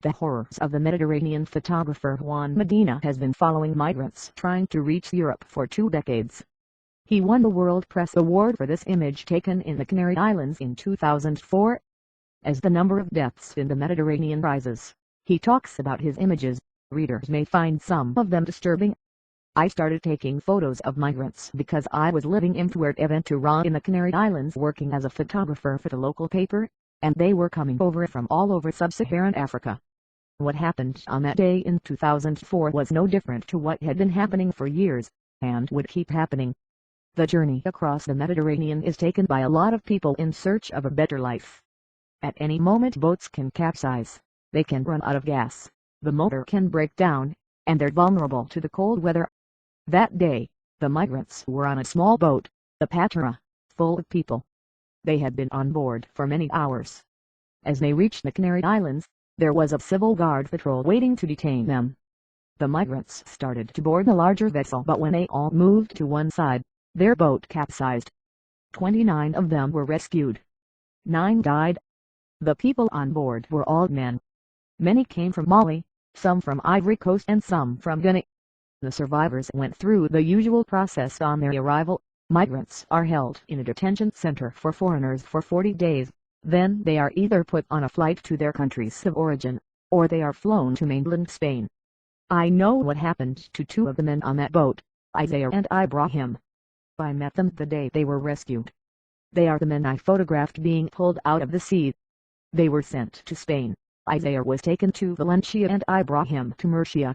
The horrors of the Mediterranean. Photographer Juan Medina has been following migrants trying to reach Europe for 2 decades. He won the World Press Award for this image taken in the Canary Islands in 2004. As the number of deaths in the Mediterranean rises, he talks about his images. Readers may find some of them disturbing. I started taking photos of migrants because I was living in Fuerteventura in the Canary Islands working as a photographer for the local paper, and they were coming over from all over sub-Saharan Africa. What happened on that day in 2004 was no different to what had been happening for years, and would keep happening. The journey across the Mediterranean is taken by a lot of people in search of a better life. At any moment boats can capsize, they can run out of gas, the motor can break down, and they're vulnerable to the cold weather. That day, the migrants were on a small boat, the Patera, full of people. They had been on board for many hours. As they reached the Canary Islands, there was a civil guard patrol waiting to detain them. The migrants started to board the larger vessel, but when they all moved to one side, their boat capsized. 29 of them were rescued. 9 died. The people on board were all men. Many came from Mali, some from Ivory Coast and some from Guinea. The survivors went through the usual process on their arrival. Migrants are held in a detention center for foreigners for 40 days. Then they are either put on a flight to their countries of origin, or they are flown to mainland Spain. I know what happened to 2 of the men on that boat, Isaiah and Ibrahim. I met them the day they were rescued. They are the men I photographed being pulled out of the sea. They were sent to Spain. Isaiah was taken to Valencia and Ibrahim to Murcia.